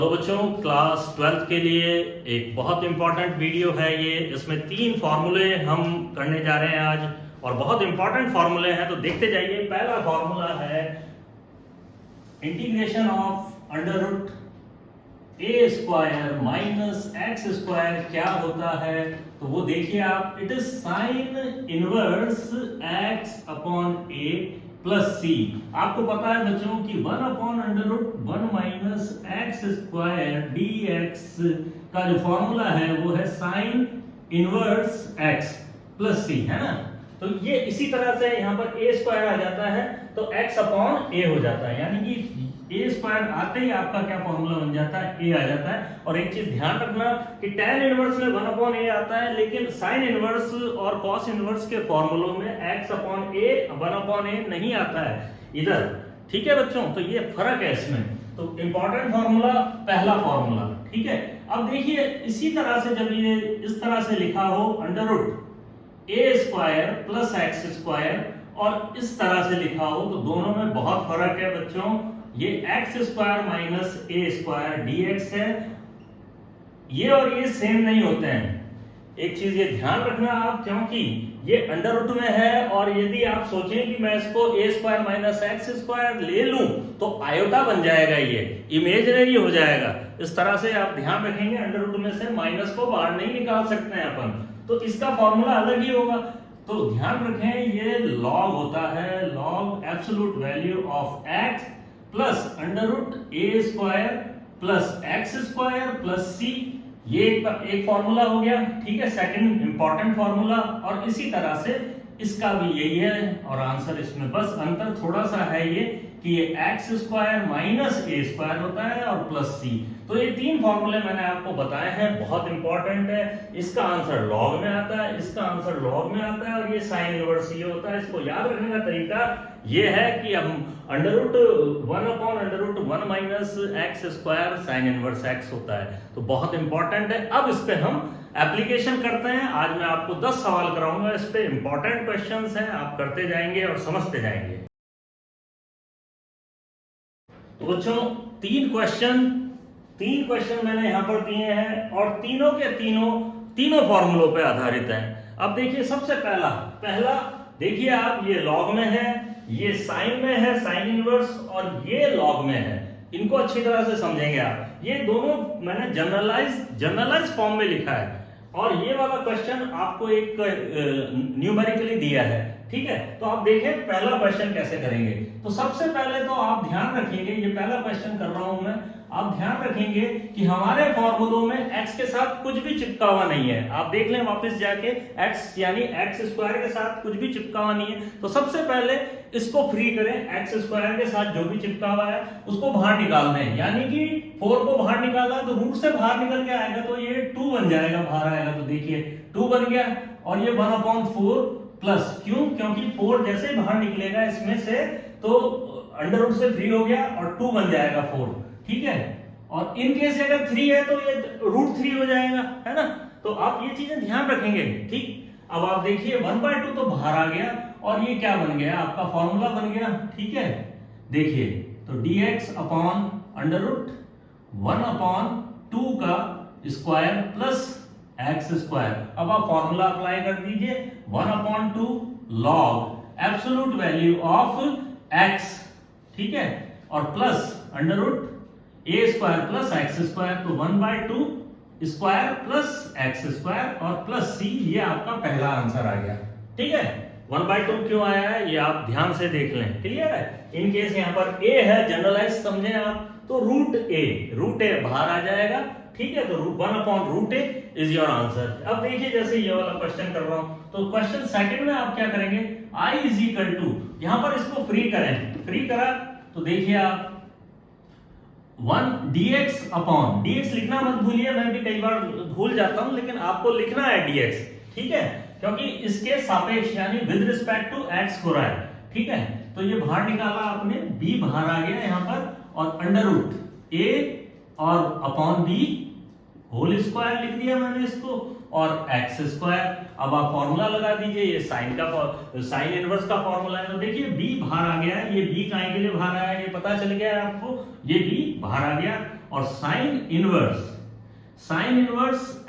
तो बच्चों class 12th के लिए एक बहुत इंपॉर्टेंट वीडियो है ये। इसमें 3 फॉर्मूले हम करने जा रहे हैं आज, और बहुत इंपॉर्टेंट फॉर्मूले हैं, तो देखते जाइए। पहला फॉर्मूला है integration of under root a square minus x square क्या होता है, तो वो देखिए आप। It is sine inverse x upon a plus c. आपको पता है बच्चों कि 1 upon under root 1 minus x square d x का जो फॉर्मूला है वो है sine inverse x plus c, है ना। तो ये इसी तरह से यहाँ पर ए स्क्वायर आ जाता है तो एक्स अपॉन ए हो जाता है, यानी कि ए स्क्वायर आते ही आपका क्या फॉर्मूला बन जाता है, ए आ जाता है। और एक चीज ध्यान रखना कि tan इनवर्स में 1 अपॉन ए आता है, लेकिन साइन इनवर्स और कॉस इनवर्स के फॉर्मूलों में x अपॉन ए 1 अपॉन ए नहीं आता है इधर, ठीक है बच्चों। तो ये फर्क है इसमें। तो इंपॉर्टेंट फॉर्मूला पहला फॉर्मूला, ठीक है। अब देखिए इसी तरह से जब ये इस तरह से लिखा हो under root a square plus x square और इस तरह से लिखा हो, तो दोनों में बहुत फर्क है बच्चों। ये एक्स स्क्वायर माइनस ए स्क्वायर डीएक्स है, ये और ये सेम नहीं होते हैं। एक चीज ये ध्यान रखना आप, क्योंकि ये अंडर रूट में है, और यदि आप सोचें कि मैं इसको ए स्क्वायर माइनस एक्स स्क्वायर ले लूं तो आयोटा बन जाएगा, ये इमेजिनरी हो जाएगा। इस तरह से आप ध्यान रखेंगे, अंडर रूट में से माइनस को बाहर नहीं निकाल सकते हैं अपन, तो इसका फॉर्मूला अलग ही होगा। तो ध्यान रखें ये लॉग होता है, log absolute value of x plus under root a square plus x square plus c. ये एक फॉर्मूला हो गया, ठीक है, सेकंड इंपॉर्टेंट फॉर्मूला। और इसी तरह से इसका भी यही है, और आंसर इसमें बस अंतर थोड़ा सा है ये कि ये एक्स स्क्वायर माइनस ए स्क्वायर होता है और प्लस सी। तो ये 3 फॉर्मूले मैंने आपको बताए हैं, बहुत इंपॉर्टेंट है। इसका आंसर लॉग में आता है, इसका आंसर लॉग में आता है, और ये साइन इनवर्स ये होता है। इसको याद रखने का तरीका ये है कि हम under root 1 upon under root 1 minus x square sine inverse x होता है, तो बहुत इंपॉर्टेंट है। अब इस पे हम एप्लीकेशन करते हैं। आज मैं आपको 10 सवाल कराऊंगा, इस पे इंपॉर्टेंट क्वेश्चंस हैं, आप करते जाएंगे और समझते जाएंगे। तो बच्चों 3 क्वेश्चन मैंने यहां पर दिए हैं, और तीनों के तीनों फॉर्मूलों पे आधारित हैं। अब देखिए सबसे पहला देखिए आप, ये लॉग में है, ये साइन में है साइन इनवर्स, और ये लॉग में है। इनको अच्छी तरह से समझेंगे आप। ये दोनों मैंने जनरलाइज फॉर्म में लिखा है, और ये वाला क्वेश्चन आपको एक न्यूमेरिकली दिया है, ठीक है। तो आप देखें पहला क्वेश्चन कैसे करेंगे। तो सबसे पहले तो आप ध्यान रखेंगे, ये पहला क्वेश्चन कर रहा हूं मैं, आप ध्यान रखेंगे कि हमारे फॉर्मूलों में x के साथ कुछ भी चिपका हुआ नहीं है। आप देख लें वापस जाके, x यानी एक्स स्क्वायर के साथ कुछ भी चिपका हुआ नहीं है। तो सबसे पहले इसको फ्री करें, एक्स स्क्वायर के साथ जो भी चिपका हुआ है उसको बाहर निकाल दें, यानी कि 4 को बाहर निकाला तो रूट से बाहर निकल के आएगा, तो ये 2 बन जाएगा, बाहर आएगा तो देखिए 2 बन गया। और ये 1/4 प्लस, क्यों? क्योंकि 4 जैसे बाहर निकलेगा इसमें से तो अंडर रूट से फ्री हो गया और 2 बन जाएगा 4, ठीक है। और इन केस अगर 3 है तो ये रूट 3 हो जाएगा, है ना। तो आप ये चीजें ध्यान रखेंगे, ठीक। अब आप देखिए 1/2 तो बाहर आ गया, और ये क्या बन गया, आपका फॉर्मूला बन गया, ठीक है। देखिए तो dx अपॉन अंडर रूट 1/2 का स्क्वायर प्लस एक्स स्क्वायर। अब आप फॉर्मूला अप्लाई कर दीजिए, 1/2 log absolute value of x, ठीक है, और plus under root a square plus x square, तो 1/2 स्क्वायर प्लस एक्स स्क्वायर और प्लस सी। ये आपका पहला आंसर आ गया, ठीक है। 1/2 क्यों आया है ये आप ध्यान से देख लें, क्लियर है। इन केस यहाँ पर a है, जनरलाइज समझें आप, तो रूट ए बाहर आ जाएगा, ठीक है। तो 1/√a इज योर आंसर। अब देखिए जैसे ये वाला क्वेश्चन कर रहा हूं, तो क्वेश्चन सेकंड में आप क्या करेंगे, i इज इक्वल टू, यहां पर इसको फ्री करें, फ्री करा तो देखिए आप 1 dx अपॉन, dx लिखना मत भूलिए, मैं भी कई बार भूल जाता हूं, लेकिन आपको लिखना है dx, ठीक है, क्योंकि इसके सापेक्ष यानी विद रिस्पेक्ट टू x हो रहा है, ठीक है। तो ये बाहर निकाला आपने, b बाहर आ गया यहां पर, और अंडर रूट a और अपॉन b होल स्क्वायर लिख दिया मैंने इसको, और एक्स स्क्वायर। अब आप फॉर्मूला लगा दीजिए, ये साइन इनवर्स का फॉर्मूला है। तो देखिए b बाहर आ गया है, ये b काहे के लिए बाहर आया ये पता चल गया है आपको, ये b बाहर आ गया। और sine inverse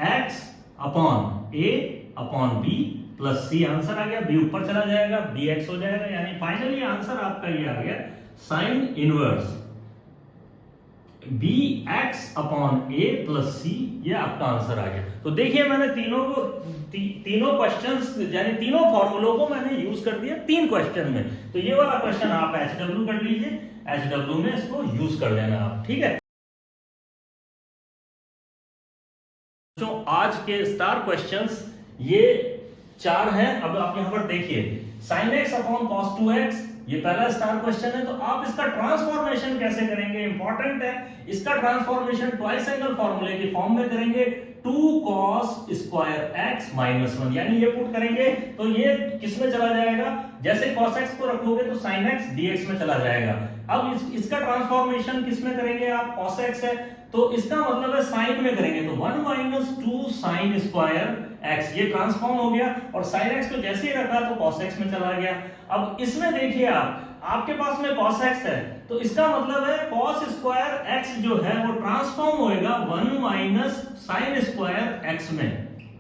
x upon a upon b plus c, answer आ गया। b ऊपर चला जाएगा, dx हो जाएगा, यानी फाइनली आंसर आपका ये आ गया sine inverse bx upon a plus c, ये आपका आंसर आ गया। तो देखिए मैंने तीनों क्वेश्चंस यानी तीनों फॉर्मूलों को मैंने यूज कर दिया 3 क्वेश्चन में। तो ये वाला क्वेश्चन आप HW कर लीजिए, HW में इसको यूज कर लेना आप, ठीक है। तो आज के स्टार क्वेश्चंस ये 4 हैं। अब आप यहां पर देखिए sin x upon cos 2x, ये पहला स्टार क्वेश्चन है। तो आप इसका ट्रांसफॉर्मेशन कैसे करेंगे, इंपॉर्टेंट है। इसका ट्रांसफॉर्मेशन ट्वाइस एंगल फॉर्मूले की फॉर्म में करेंगे, 2 cos स्क्वायर x माइनस 1, यानी ये पुट करेंगे तो ये किस में चला जाएगा, जैसे cos x को रखोगे तो sin x dx में चला जाएगा। अब इसका ट्रांसफॉर्मेशन किस में करेंगे आप, cos x है तो इसका मतलब है साइन में करेंगे, तो 1 माइनस 2 साइन स्क्वायर x, ये ट्रांसफॉर्म हो गया और sin x को जैसे ही रखा तो cos x में चला गया। अब इसमें देखिए आपके पास में cos x है तो इसका मतलब है cos स्क्वायर x जो है वो ट्रांसफॉर्म होएगा 1 माइनस साइन स्क्वायर x में,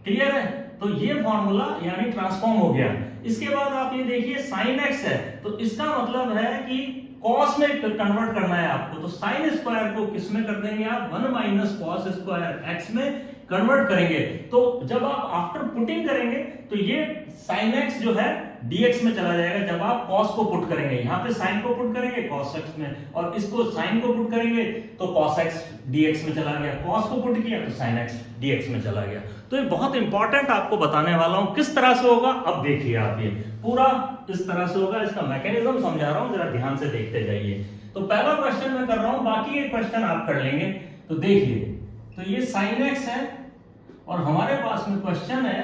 क्लियर है। तो ये फॉर्मूला यानी ट्रांसफॉर्म हो गया। इसके बाद आप ये देखिए sin x है तो इसका मतलब है कि cos में कन्वर्ट करना है आपको, तो sin स्क्वायर को किस में कर देंगे आप, 1 माइनस cos स्क्वायर x में कन्वर्ट करेंगे। तो जब आप आफ्टर पुटिंग करेंगे तो ये sin x जो है dx में चला जाएगा। जब आप cos को पुट करेंगे, यहाँ पे sin को पुट करेंगे cos x में, और इसको sin को पुट करेंगे तो cos x dx में चला गया, cos को पुट किया तो sin x dx में चला गया। तो ये बहुत इंपॉर्टेंट आपको बताने वाला हूं किस तरह से होगा। अब देखिए आप ये पूरा इस तरह से होगा, इसका मैकेनिज्म समझा रहा हूं, जरा ध्यान से देखते जाइए। तो पहला क्वेश्चन मैं कर रहा हूं, बाकी एक क्वेश्चन आप कर लेंगे। तो देखिए तो ये sin x है और हमारे पास में क्वेश्चन है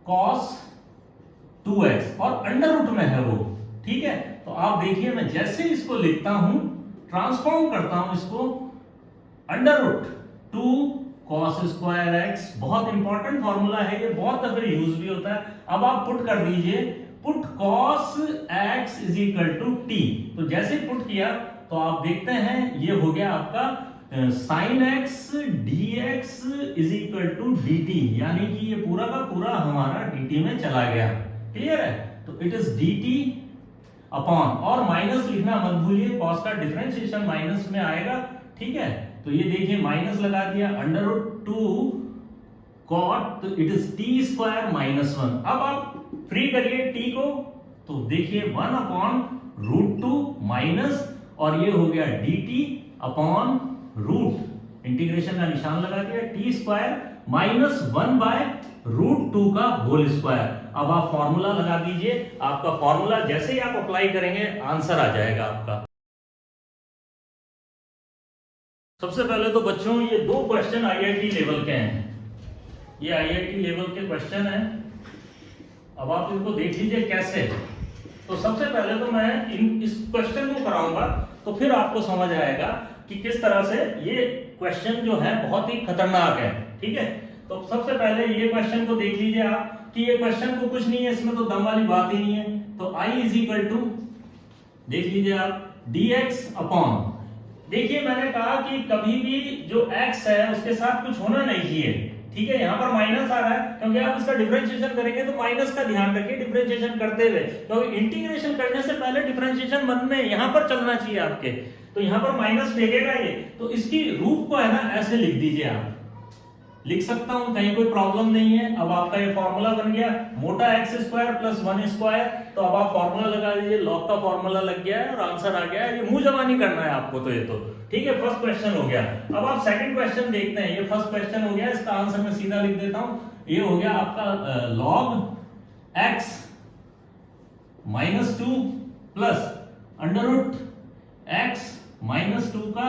cos 2x और अंडर रूट में है वो, ठीक है। तो आप देखिए मैं जैसे इसको लिखता हूं, ट्रांसफॉर्म करता हूं इसको, under root 2 cos square x, बहुत इंपॉर्टेंट फॉर्मूला है ये, बहुत दफे यूज भी होता है। अब आप पुट कर दीजिए, put cos x is equal to t, तो जैसे पुट किया तो आप देखते हैं ये हो गया आपका sin x dx is equal to dt, यानी कि ये पूरा का पूरा हमारा dt में चला गया, क्लियर है। तो इट इज dt अपॉन, और माइनस लिखना मत भूलिए, cos का डिफरेंशिएशन माइनस में आएगा, ठीक है। तो ये देखिए माइनस लगा दिया, अंडर रूट 2 cot, तो it is t square minus 1। अब आप फ्री करिए t को, तो देखिए 1 अपॉन रूट 2 माइनस, और ये हो गया dt अपॉन रूट, इंटीग्रेशन का निशान लगा दिया, t square minus 1 by root 2 का होल स्क्वायर। अब आप फॉर्मूला लगा दीजिए, आपका फॉर्मूला जैसे ही आप अप्लाई करेंगे आंसर आ जाएगा आपका। सबसे पहले तो बच्चों ये 2 क्वेश्चन IIT लेवल के हैं, ये IIT लेवल के क्वेश्चन हैं। अब आप इनको देख लीजिए कैसे। तो सबसे पहले तो मैं इस क्वेश्चन को कराऊंगा तो फिर आपको समझ आएगा कि किस तरह से ये क्वेश्चन जो है बहुत ही खतरनाक है, ठीक है। तो सबसे पहले ये क्वेश्चन को देख लीजिए आप कि ये क्वेश्चन को कुछ नहीं है, इसमें तो दम वाली बात ही नहीं है। तो I इज इक्वल टू, देख लीजिए आप, dx अपॉन, देखिए मैंने कहा कि कभी भी जो x है उसके साथ कुछ होना नहीं चाहिए, ठीक है। यहाँ पर माइनस आ रहा है क्योंकि आप इसका डिफरेंशिएशन करेंगे तो माइनस का ध्यान रखिए डिफरेंशिएशन करते हुए, क्योंकि इंटीग्रेशन करने से पहले डिफरेंशिएशन मन में यहाँ पर चलना चाहिए आपके। तो यहाँ पर माइनस फेंकेगा ये, तो इसकी रूप को है ना ऐसे लिख दीजिए, आप लिख सकता हूं, कहीं कोई प्रॉब्लम नहीं है। अब आपका ये फॉर्मूला बन गया, मोटा x स्क्वायर प्लस 1 स्क्वायर, तो अब आप फॉर्मूला लगा दीजिए, लॉग का फॉर्मूला लग गया है और आंसर आ गया है। ये मुंह जबानी करना है आपको, तो ये तो ठीक है, फर्स्ट क्वेश्चन हो गया। अब आप सेकंड क्वेश्चन देखते हैं, ये फर्स्ट क्वेश्चन हो गया, इसका आंसर मैं सीधा लिख देता हूं, ये हो गया आपका log x minus 2 plus under root x minus 2 का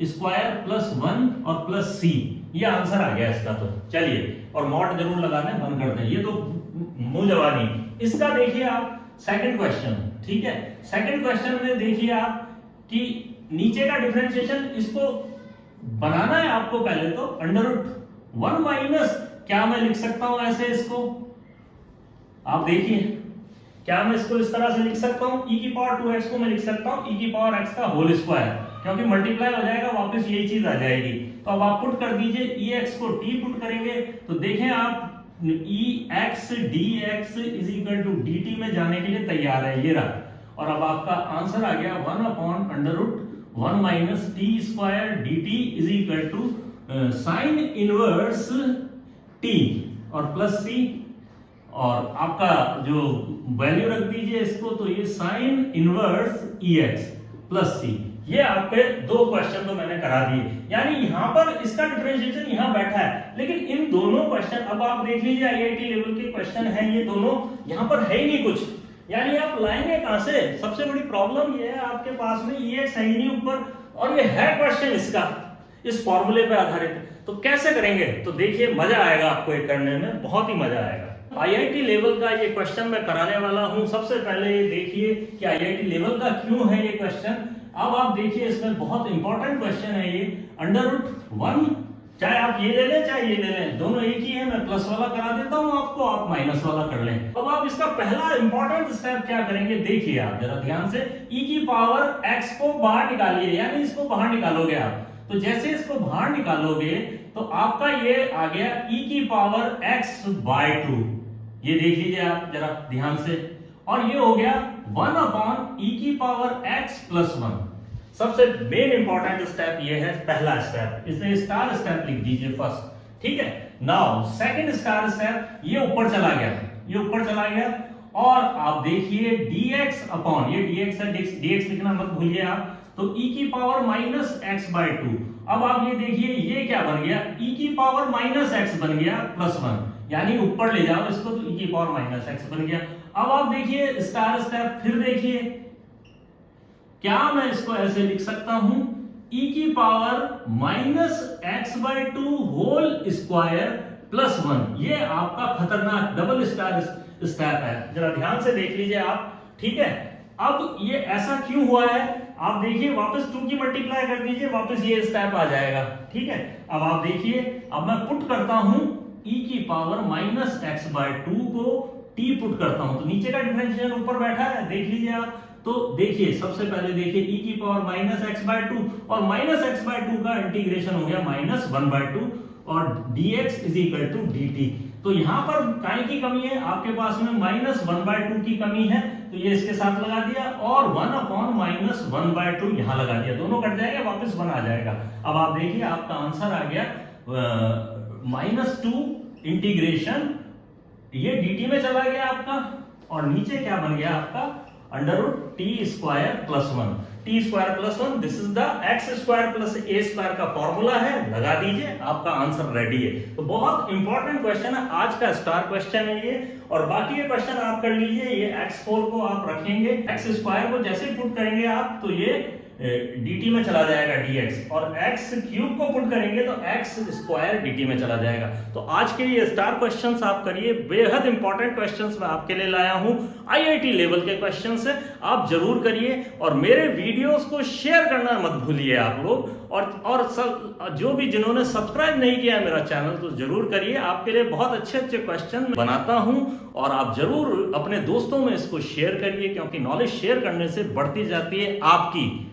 स्क्वायर प्लस 1 और प्लस c, ये आंसर आ गया इसका। तो चलिए, और मॉड जरूर लगाने बंद कर दें, ये तो मुंह जवानी। इसका देखिए आप सेकंड क्वेश्चन, ठीक है। सेकंड क्वेश्चन में देखिए आप कि नीचे का डिफरेंशिएशन इसको बनाना है आपको। पहले तो अंडर रूट 1 माइनस, क्या मैं लिख सकता हूं ऐसे इसको, आप देखिए, क्या मैं इसको इस तरह से लिख सकता हूं, e की पावर 2x को मैं लिख सकता हूं e की पावर x का होल स्क्वायर, क्योंकि मल्टीप्लाई हो जाएगा, वापस यही चीज आ जाएगी। तो अब आप पुट कर दीजिए, ex को t पुट करेंगे तो देखें आप ex dx is equal to dt में जाने के लिए तैयार है, ये रहा। और अब आपका आंसर आ गया 1/√1 minus t square dt is equal to sine inverse t और प्लस c, और आपका जो वैल्यू रख दीजिए इसको, तो ये sine inverse ex plus c। ये आपके दो क्वेश्चन तो मैंने करा दिए, यानी यहां पर इसका डिफरेंशिएशन यहां बैठा है, लेकिन इन दोनों क्वेश्चन अब आप देख लीजिए आईआईटी लेवल के क्वेश्चन हैं ये दोनों, यहां पर है ही नहीं कुछ, यानी आप लाएंगे कहां से? सबसे बड़ी प्रॉब्लम ये है आपके पास में ex है ही नहीं ऊपर, और ये है क्वेश्चन इसका इस फॉर्मूले पे आधारित, तो कैसे करेंगे? तो देखिए मजा आएगा आपको ये करने में, बहुत ही मजा आएगा। आईआईटी लेवल का ये क्वेश्चन मैं कराने वाला हूं। सबसे पहले ये देखिए कि आईआईटी लेवल का क्यों है ये क्वेश्चन। अब आप देखिए इसमें बहुत इंपॉर्टेंट क्वेश्चन है ये, √1, चाहे आप ये ले लें चाहे ये ले लें, दोनों एक ही है। मैं प्लस वाला करा देता हूं आपको, आप माइनस वाला कर लें। अब आप इसका पहला इंपॉर्टेंट स्टेप क्या करेंगे, देखिए आप जरा ध्यान से, e की पावर x को बाहर निकालिए, यानी इसको बाहर निकालोगे आप। तो जैसे इसको बाहर निकालोगे तो आपका ये आ गया e की पावर x/2, ये देख लीजिए आप जरा ध्यान से, और ये हो गया 1/e की पावर x + 1। सबसे मेन इंपॉर्टेंट स्टेप ये है, पहला स्टेप, इसे स्टार स्टेप लिख दीजिए फर्स्ट, ठीक है। नाउ सेकंड स्टार स्टेप, ये ऊपर चला गया, ये ऊपर चला गया, और आप देखिए dx अपॉन, ये dx है, dx लिखना मत भूलिए आप, तो e की पावर -x/2। अब आप ये देखिए ये क्या बन गया, e की पावर -x बन गया +1, यानी ऊपर ले जाओ इसको तो e की पावर -x बन गया। अब आप देखिए स्टार स्टेप, फिर देखिए क्या मैं इसको ऐसे लिख सकता हूं, e की पावर -x/2 होल स्क्वायर +1। ये आपका खतरनाक डबल स्टार स्टेप है, जरा ध्यान से देख लीजिए आप, ठीक है। अब ये ऐसा क्यों हुआ है, आप देखिए वापस 2 की मल्टीप्लाई कर दीजिए, वापस ये स्टेप आ जाएगा, ठीक है। अब आप देखिए, अब मैं पुट करता हूं e की पावर -x/2 को t पुट करता हूं, तो नीचे का डिफरेंशियल ऊपर बैठा है, देख लीजिए आप। तो देखिए सबसे पहले देखिए e की पावर -x/2, और -x/2 का इंटीग्रेशन हो गया -1/2, और dx is equal to dt। तो यहां पर काय की कमी है, आपके पास में -1/2 की कमी है, तो ये इसके साथ लगा दिया, और 1/-1/2 यहां लगा दिया, दोनों कट जाएगा, वापस 1 आ जाएगा। अब आप देखिए आपका आंसर आ गया -2 इंटीग्रेशन, ये dt में चला गया आपका, और नीचे क्या बन गया आपका √t² + 1, t² + 1, this is the x² + a² का फॉर्मूला है, लगा दीजिए, आपका आंसर रेडी है। तो बहुत इंपॉर्टेंट क्वेश्चन है, आज का स्टार क्वेश्चन है ये, और बाकी ये क्वेश्चन आप कर लीजिए। ये x4 को आप रखेंगे, x² को जैसे पुट करेंगे आप तो ये dt में चला जाएगा dx, और x³ को पुट करेंगे तो x² dt में चला जाएगा। तो आज के ये स्टार क्वेश्चंस आप करिए, बेहद इंपॉर्टेंट क्वेश्चंस मैं आपके लिए लाया हूं, आईआईटी लेवल के क्वेश्चंस है, आप जरूर करिए, और मेरे वीडियोस को शेयर करना मत भूलिए आप लोग, और सब जो भी जिन्होंने सब्सक्राइब नहीं किया मेरा चैनल तो जरूर करिए, आपके लिए बहुत अच्छे अच्छे क्वेश्चन बनाता हूं, और आप जरूर अपने दोस्तों में इसको शेयर करिए, क्योंकि नॉलेज शेयर करने से बढ़ती जाती है आपकी।